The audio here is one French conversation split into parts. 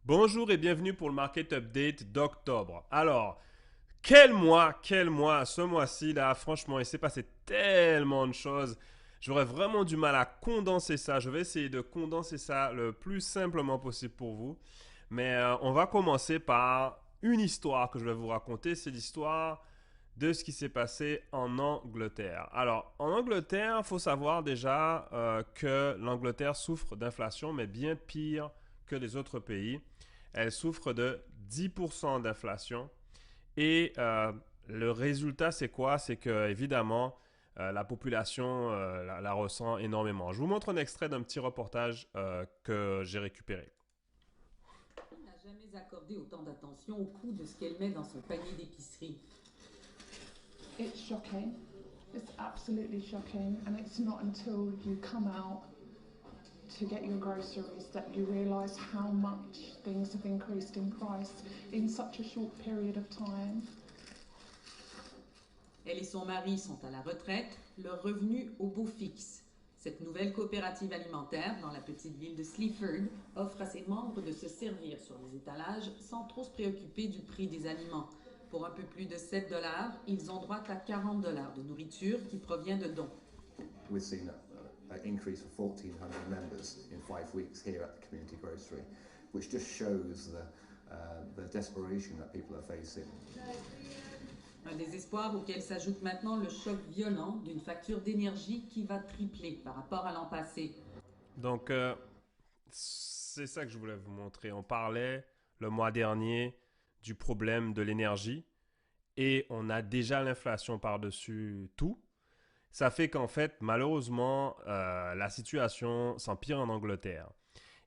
Bonjour et bienvenue pour le Market Update d'octobre. Alors, quel mois, ce mois-ci là, franchement, il s'est passé tellement de choses. J'aurais vraiment du mal à condenser ça. Je vais essayer de condenser ça le plus simplement possible pour vous. Mais on va commencer par une histoire que je vais vous raconter. C'est l'histoire de ce qui s'est passé en Angleterre. Alors, en Angleterre, il faut savoir déjà que l'Angleterre souffre d'inflation, mais bien pire que les autres pays. Elle souffre de 10% d'inflation. Et le résultat, c'est quoi? C'est que, évidemment, la population la ressent énormément. Je vous montre un extrait d'un petit reportage que j'ai récupéré. N'a jamais accordé autant d'attention au coût de ce qu'elle met dans son panier d'épicerie. It's shocking. It's absolutely shocking, and it's not until you come out to get your groceries that you realise how much things have increased in price in such a short period of time. Elle et son mari sont à la retraite, leur revenu au beau fixe. Cette nouvelle coopérative alimentaire dans la petite ville de Sleaford offre à ses membres de se servir sur les étalages sans trop se préoccuper du prix des aliments. Pour un peu plus de 7 dollars, ils ont droit à 40 dollars de nourriture qui provient de dons. We've seen an increase of 1,400 members in 5 weeks here at the community grocery, which just shows the desperation that people are facing. Un désespoir auquel s'ajoute maintenant le choc violent d'une facture d'énergie qui va tripler par rapport à l'an passé. Donc, c'est ça que je voulais vous montrer. On parlait le mois dernier du problème de l'énergie et on a déjà l'inflation par-dessus tout. Ça fait qu'en fait, malheureusement, la situation s'empire en Angleterre.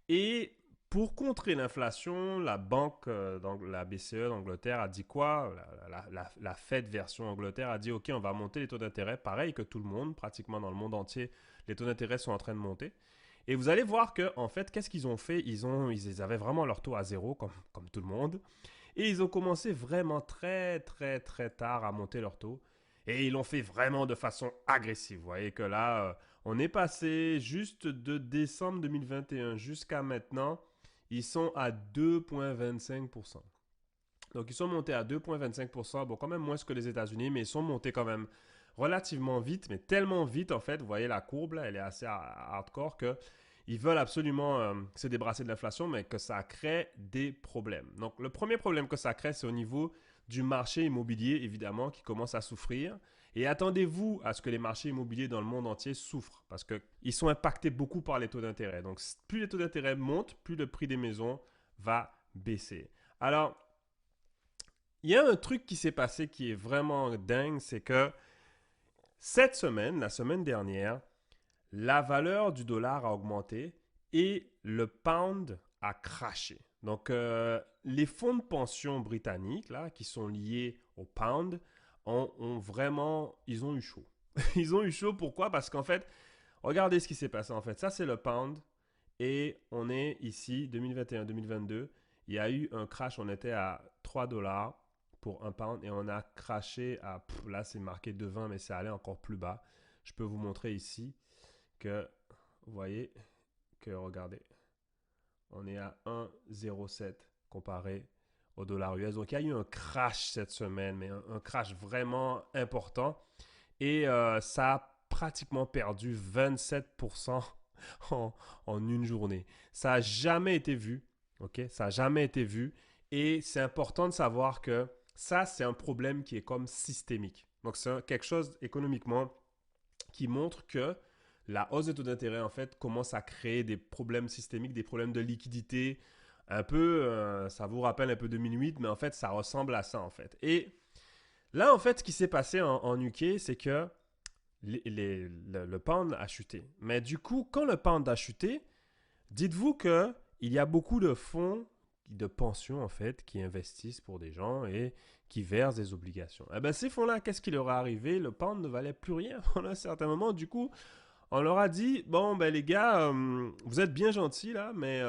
Et pour contrer l'inflation, la banque, la BCE d'Angleterre a dit quoi? La Fed version Angleterre a dit, OK, on va monter les taux d'intérêt, pareil que tout le monde, pratiquement dans le monde entier, les taux d'intérêt sont en train de monter. Et vous allez voir que, en fait, qu'est-ce qu'ils ont fait? Ils avaient vraiment leur taux à zéro, comme tout le monde. Et ils ont commencé vraiment très, très, très tard à monter leur taux. Et ils l'ont fait vraiment de façon agressive. Vous voyez que là, on est passé juste de décembre 2021 jusqu'à maintenant. Ils sont à 2,25%. Donc, ils sont montés à 2,25%. Bon, quand même moins que les États-Unis, mais ils sont montés quand même relativement vite, mais tellement vite, en fait. Vous voyez la courbe, là, elle est assez hardcore que ils veulent absolument se débarrasser de l'inflation, mais que ça crée des problèmes. Donc, le premier problème que ça crée, c'est au niveau du marché immobilier, évidemment, qui commence à souffrir. Et attendez-vous à ce que les marchés immobiliers dans le monde entier souffrent, parce qu'ils sont impactés beaucoup par les taux d'intérêt. Donc, plus les taux d'intérêt montent, plus le prix des maisons va baisser. Alors, il y a un truc qui s'est passé qui est vraiment dingue, c'est que cette semaine, la semaine dernière, la valeur du dollar a augmenté et le pound a craché. Donc, les fonds de pension britanniques, là, qui sont liés au pound, ils ont eu chaud. Ils ont eu chaud, pourquoi? Parce qu'en fait, regardez ce qui s'est passé en fait. Ça, c'est le pound et on est ici, 2021-2022. Il y a eu un crash, on était à 3 dollars pour un pound et on a crashé à, là c'est marqué 2,20 mais c'est allé encore plus bas. Je peux vous montrer ici que, vous voyez, que regardez, on est à 1,07 comparé au dollar US. Donc il y a eu un crash cette semaine, mais un crash vraiment important. Et ça a pratiquement perdu 27% en une journée. Ça n'a jamais été vu. OK? Ça n'a jamais été vu. Et c'est important de savoir que ça, c'est un problème qui est comme systémique. Donc, c'est quelque chose économiquement qui montre que la hausse des taux d'intérêt, en fait, commence à créer des problèmes systémiques, des problèmes de liquidité. Un peu, ça vous rappelle un peu 2008, mais en fait, ça ressemble à ça, en fait. Et là, en fait, ce qui s'est passé en UK, c'est que le pound a chuté. Mais du coup, quand le pound a chuté, dites-vous que il y a beaucoup de fonds de pension en fait qui investissent pour des gens et qui versent des obligations. Eh ben ces fonds-là, qu'est-ce qui leur est arrivé? Le pound ne valait plus rien pendant un certain moment. Du coup, on leur a dit bon ben les gars, vous êtes bien gentils là, mais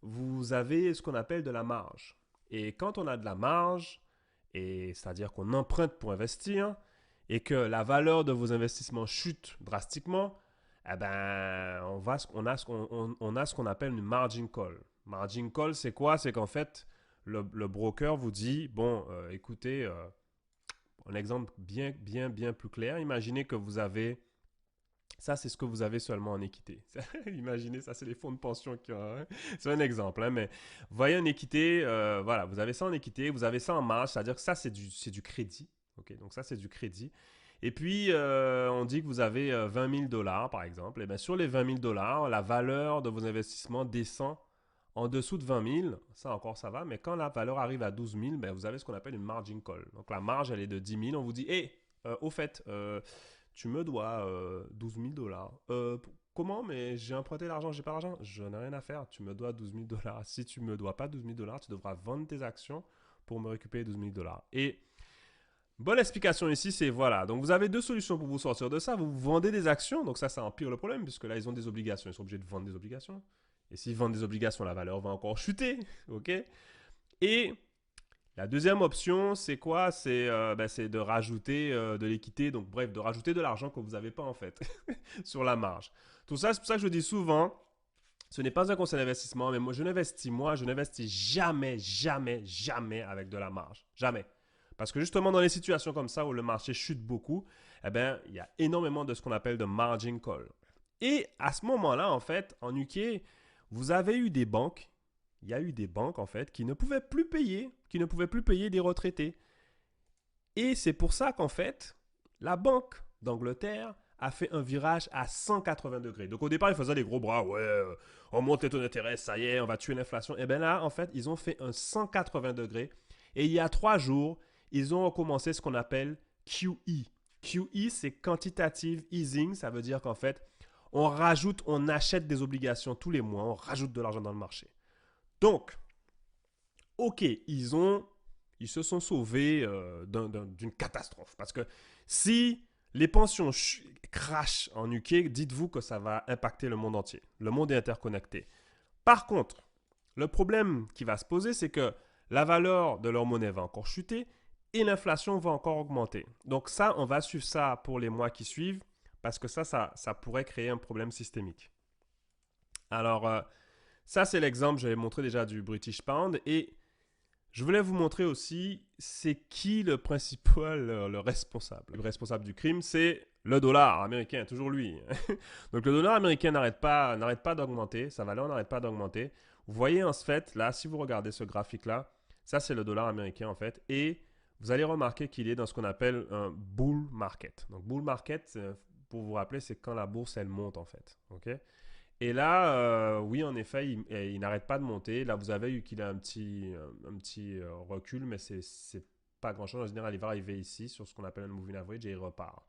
vous avez ce qu'on appelle de la marge. Et quand on a de la marge, et c'est-à-dire qu'on emprunte pour investir et que la valeur de vos investissements chute drastiquement, eh ben, on a ce qu'on appelle une margin call. Margin call, c'est quoi? C'est qu'en fait, le broker vous dit, bon, écoutez, un exemple bien plus clair. Imaginez que vous avez, ça c'est ce que vous avez seulement en équité. Imaginez, ça c'est les fonds de pension qui ont, hein. C'est un exemple, hein, mais voyez une équité, voilà, vous avez ça en équité, vous avez ça en marge, c'est-à-dire que ça c'est du crédit. Ok, donc ça c'est du crédit. Et puis, on dit que vous avez 20 000 dollars, par exemple. Et bien, sur les 20 000 dollars, la valeur de vos investissements descend en dessous de 20 000. Ça encore, ça va. Mais quand la valeur arrive à 12 000, ben, vous avez ce qu'on appelle une margin call. Donc, la marge, elle est de 10 000. On vous dit, hé, au fait, tu me dois 12 000 dollars. Comment? Mais j'ai emprunté l'argent, j'ai pas l'argent. Je n'ai rien à faire. Tu me dois 12 000 dollars. Si tu me dois pas 12 000 dollars, tu devras vendre tes actions pour me récupérer 12 000 dollars. Et bonne explication ici, c'est voilà. Donc, vous avez deux solutions pour vous sortir de ça. Vous vendez des actions. Donc, ça empire le problème puisque là, ils ont des obligations. Ils sont obligés de vendre des obligations. Et s'ils vendent des obligations, la valeur va encore chuter. OK? Et la deuxième option, c'est quoi? C'est de rajouter de l'équité. Donc, bref, de rajouter de l'argent que vous n'avez pas en fait sur la marge. Tout ça, c'est pour ça que je dis souvent, ce n'est pas un conseil d'investissement, mais moi, je n'investis jamais avec de la marge. Jamais. Parce que justement, dans les situations comme ça où le marché chute beaucoup, eh bien, il y a énormément de ce qu'on appelle de margin call. Et à ce moment-là, en fait, en UK, vous avez eu des banques, il y a eu des banques, en fait, qui ne pouvaient plus payer des retraités. Et c'est pour ça qu'en fait, la Banque d'Angleterre a fait un virage à 180 degrés. Donc au départ, ils faisaient des gros bras, ouais, on monte les taux d'intérêt, ça y est, on va tuer l'inflation. Et bien là, en fait, ils ont fait un 180 degrés. Et il y a 3 jours, ils ont commencé ce qu'on appelle QE. QE, c'est Quantitative Easing. Ça veut dire qu'en fait, on achète des obligations tous les mois, on rajoute de l'argent dans le marché. Donc, ok, ils se sont sauvés d'une catastrophe. Parce que si les pensions crashent en UK, dites-vous que ça va impacter le monde entier. Le monde est interconnecté. Par contre, le problème qui va se poser, c'est que la valeur de leur monnaie va encore chuter et l'inflation va encore augmenter. Donc ça, on va suivre ça pour les mois qui suivent parce que ça pourrait créer un problème systémique. Alors, ça, c'est l'exemple, j'avais montré déjà du British Pound et je voulais vous montrer aussi c'est qui le principal, le responsable. Le responsable du crime, c'est le dollar américain, toujours lui. Donc le dollar américain n'arrête pas d'augmenter, sa valeur n'arrête pas d'augmenter. Vous voyez en fait, là, si vous regardez ce graphique-là, ça c'est le dollar américain en fait. Et vous allez remarquer qu'il est dans ce qu'on appelle un bull market. Donc bull market, pour vous rappeler, c'est quand la bourse, elle monte en fait. Okay? Et là, oui, en effet, il n'arrête pas de monter. Là, vous avez eu qu'il a un petit recul, mais c'est pas grand-chose. En général, il va arriver ici sur ce qu'on appelle un moving average et il repart.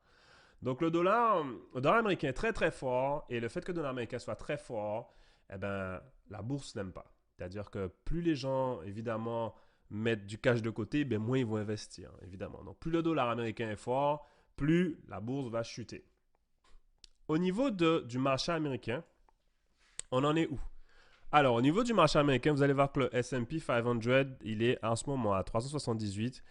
Donc, le dollar américain est très, très fort. Et le fait que le dollar américain soit très fort, eh ben, la bourse n'aime pas. C'est-à-dire que plus les gens, évidemment, mettent du cash de côté, ben, moins ils vont investir, évidemment. Donc, plus le dollar américain est fort, plus la bourse va chuter. Au niveau du marché américain, on en est où? Alors, au niveau du marché américain, vous allez voir que le S&P 500, il est en ce moment à 378.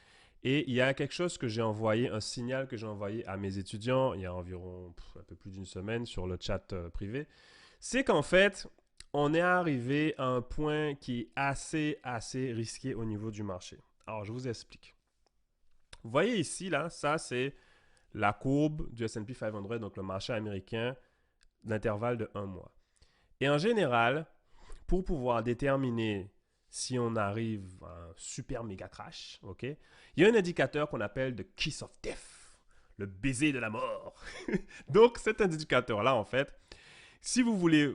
Et il y a quelque chose que j'ai envoyé, un signal que j'ai envoyé à mes étudiants il y a environ un peu plus d'une semaine sur le chat privé. C'est qu'en fait, on est arrivé à un point qui est assez risqué au niveau du marché. Alors, je vous explique. Vous voyez ici, là, ça c'est la courbe du S&P 500, donc le marché américain d'intervalle de 1 mois. Et en général, pour pouvoir déterminer si on arrive à un super méga crash, okay, il y a un indicateur qu'on appelle the kiss of death, le baiser de la mort. Donc, cet indicateur-là, en fait, si vous voulez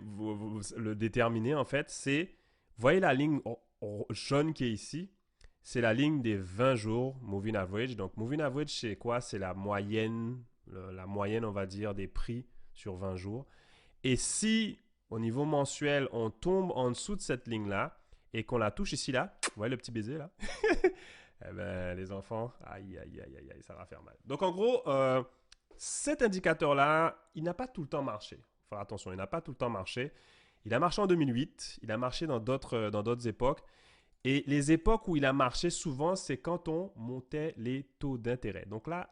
le déterminer, en fait, c'est, vous voyez la ligne jaune qui est ici, c'est la ligne des 20 jours moving average. Donc, moving average, c'est quoi? C'est la moyenne, on va dire, des prix sur 20 jours. Et si au niveau mensuel, on tombe en dessous de cette ligne-là et qu'on la touche ici, là, vous voyez le petit baiser, là? Eh bien, les enfants, aïe, ça va faire mal. Donc, en gros, cet indicateur-là, il n'a pas tout le temps marché. Il faut faire attention, il n'a pas tout le temps marché. Il a marché en 2008, il a marché dans d'autres époques. Et les époques où il a marché souvent, c'est quand on montait les taux d'intérêt. Donc là,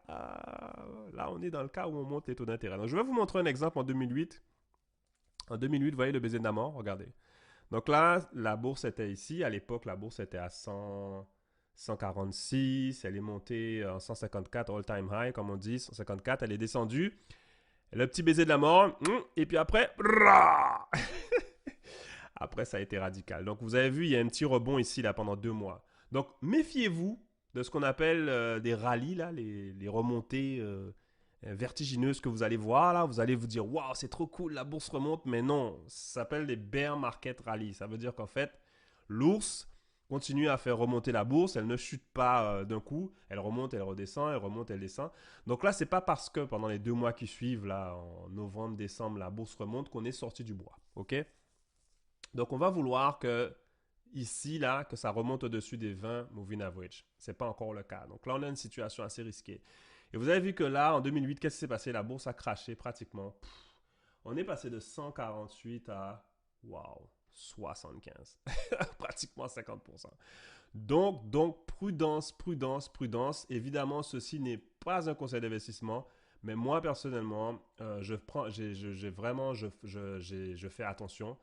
on est dans le cas où on monte les taux d'intérêt. Donc, je vais vous montrer un exemple en 2008. En 2008, vous voyez le baiser de la mort, regardez. Donc là, la bourse était ici. À l'époque, la bourse était à 146. Elle est montée en 154, all-time high, comme on dit, 154. Elle est descendue. Le petit baiser de la mort. Et puis après, après, ça a été radical. Donc, vous avez vu, il y a un petit rebond ici là, pendant 2 mois. Donc, méfiez-vous de ce qu'on appelle des rallyes, là, les remontées vertigineuses que vous allez voir. Là. Vous allez vous dire, waouh, c'est trop cool, la bourse remonte. Mais non, ça s'appelle des bear market rallies. Ça veut dire qu'en fait, l'ours continue à faire remonter la bourse. Elle ne chute pas d'un coup. Elle remonte, elle redescend, elle remonte, elle descend. Donc là, c'est pas parce que pendant les 2 mois qui suivent, là, en novembre, décembre, la bourse remonte qu'on est sorti du bois. OK? Donc, on va vouloir que ici, là, que ça remonte au-dessus des 20 moving average. Ce n'est pas encore le cas. Donc là, on a une situation assez risquée. Et vous avez vu que là, en 2008, qu'est-ce qui s'est passé? La bourse a craché pratiquement. On est passé de 148 à, wow, 75. Pratiquement 50%. Donc, prudence, prudence, prudence. Évidemment, ceci n'est pas un conseil d'investissement. Mais moi, personnellement, je fais attention.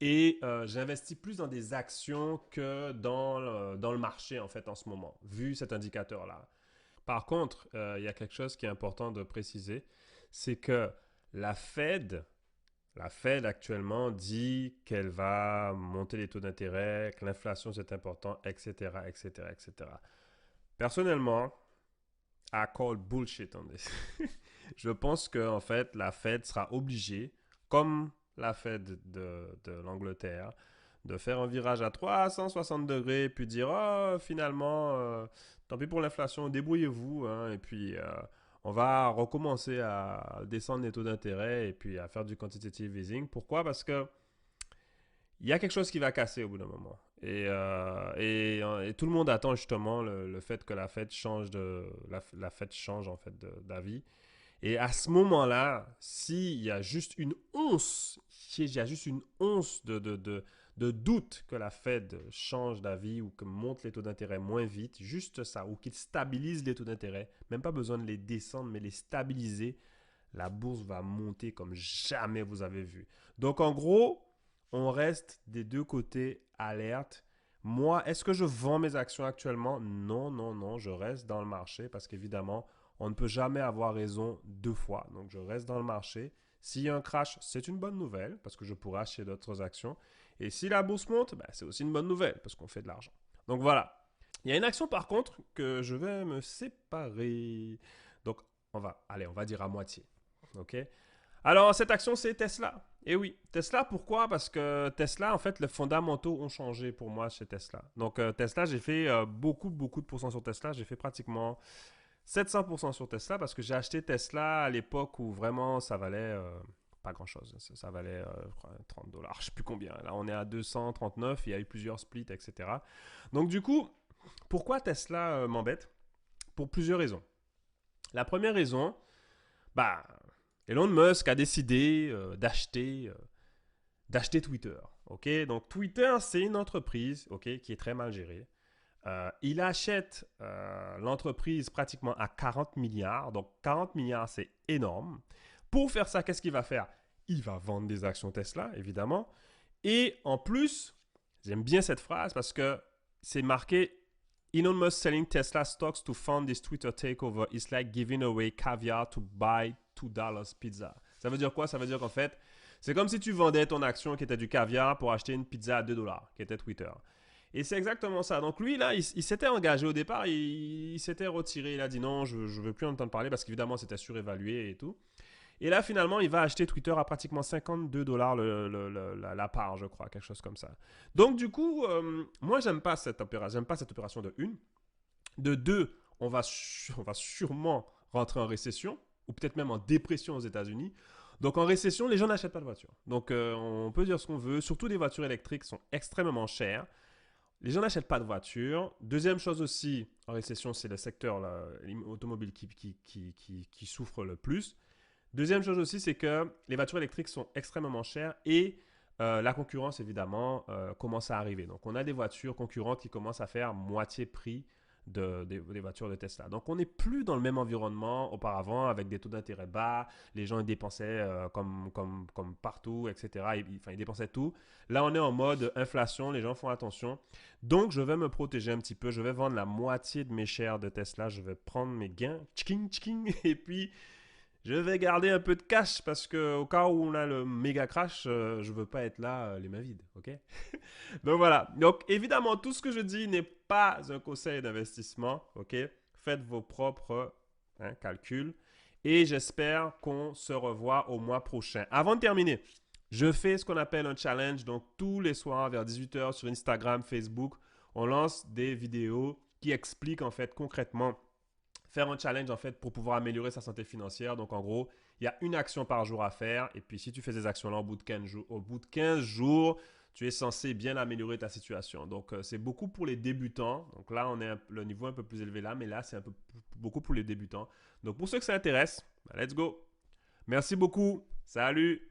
Et j'investis plus dans des actions que dans le marché, en fait, en ce moment, vu cet indicateur-là. Par contre, il y a quelque chose qui est important de préciser, c'est que la Fed actuellement dit qu'elle va monter les taux d'intérêt, que l'inflation c'est important, etc., etc., etc. Personnellement, I call bullshit on this. Je pense qu'en fait, la Fed sera obligée, comme la Fed de l'Angleterre, de faire un virage à 360 degrés, puis dire, oh, finalement, tant pis pour l'inflation, débrouillez-vous, hein, et puis on va recommencer à descendre les taux d'intérêt et puis à faire du quantitative easing. Pourquoi? Parce que il y a quelque chose qui va casser au bout d'un moment. Et tout le monde attend justement le fait que la Fed change en fait d'avis. Et à ce moment-là, s'il y a juste une once, de doute que la Fed change d'avis ou que monte les taux d'intérêt moins vite, juste ça, ou qu'il stabilise les taux d'intérêt, même pas besoin de les descendre, mais les stabiliser, la bourse va monter comme jamais vous avez vu. Donc en gros, on reste des deux côtés alerte. Moi, est-ce que je vends mes actions actuellement? Non, non, non, je reste dans le marché parce qu'évidemment, on ne peut jamais avoir raison 2 fois. Donc, je reste dans le marché. S'il y a un crash, c'est une bonne nouvelle parce que je pourrais acheter d'autres actions. Et si la bourse monte, c'est aussi une bonne nouvelle parce qu'on fait de l'argent. Donc, voilà. Il y a une action par contre que je vais me séparer. Donc, on va dire à moitié. OK? Alors, cette action, c'est Tesla. Et oui, Tesla, pourquoi? Parce que Tesla, en fait, les fondamentaux ont changé pour moi chez Tesla. Donc, Tesla, j'ai fait beaucoup de pourcents sur Tesla. J'ai fait pratiquement 700% sur Tesla parce que j'ai acheté Tesla à l'époque où vraiment ça valait pas grand-chose. Ça valait $30. Je ne sais plus combien. Là, on est à 239. Il y a eu plusieurs splits, etc. Donc, du coup, pourquoi Tesla m'embête? Pour plusieurs raisons. La première raison, Elon Musk a décidé d'acheter Twitter. Okay? Donc, Twitter, c'est une entreprise qui est très mal gérée. Il achète l'entreprise pratiquement à 40 milliards. Donc, 40 milliards, c'est énorme. Pour faire ça, qu'est-ce qu'il va faire? Il va vendre des actions Tesla, évidemment. Et en plus, j'aime bien cette phrase parce que c'est marqué Elon Musk selling Tesla stocks to fund this Twitter takeover is like giving away caviar to buy $2 pizza. Ça veut dire quoi? Ça veut dire qu'en fait, c'est comme si tu vendais ton action qui était du caviar pour acheter une pizza à $2, qui était Twitter. Et c'est exactement ça. Donc lui, là, il s'était engagé au départ, il s'était retiré, il a dit non, je ne veux plus entendre parler parce qu'évidemment, c'était surévalué et tout. Et là, finalement, il va acheter Twitter à pratiquement $52 la part, je crois, quelque chose comme ça. Donc, du coup, moi, j'aime pas cette opération de une. De deux, on va sûrement rentrer en récession, ou peut-être même en dépression aux États-Unis. Donc, en récession, les gens n'achètent pas de voitures. Donc, on peut dire ce qu'on veut. Surtout, les voitures électriques sont extrêmement chères. Les gens n'achètent pas de voitures. Deuxième chose aussi, en récession, c'est le secteur automobile qui souffre le plus. Deuxième chose aussi, c'est que les voitures électriques sont extrêmement chères et la concurrence, évidemment, commence à arriver. Donc, on a des voitures concurrentes qui commencent à faire moitié prix des voitures de Tesla. Donc, on n'est plus dans le même environnement auparavant avec des taux d'intérêt bas. Les gens ils dépensaient comme partout, etc. Ils dépensaient tout. Là, on est en mode inflation. Les gens font attention. Donc, je vais me protéger un petit peu. Je vais vendre la moitié de mes shares de Tesla. Je vais prendre mes gains. Tchiking, tchiking. Et puis, je vais garder un peu de cash parce qu'au cas où on a le méga crash, je ne veux pas être là les mains vides. OK? Donc voilà. Donc évidemment, tout ce que je dis n'est pas un conseil d'investissement. OK? Faites vos propres calculs. Et j'espère qu'on se revoit au mois prochain. Avant de terminer, je fais ce qu'on appelle un challenge. Donc tous les soirs vers 18h sur Instagram, Facebook, on lance des vidéos qui expliquent en fait concrètement faire un challenge en fait pour pouvoir améliorer sa santé financière. Donc en gros, il y a une action par jour à faire et puis si tu fais ces actions-là au bout de 15 jours, tu es censé bien améliorer ta situation. Donc c'est beaucoup pour les débutants. Donc là, on est le niveau un peu plus élevé là, mais là, c'est beaucoup pour les débutants. Donc pour ceux que ça intéresse, let's go. Merci beaucoup. Salut.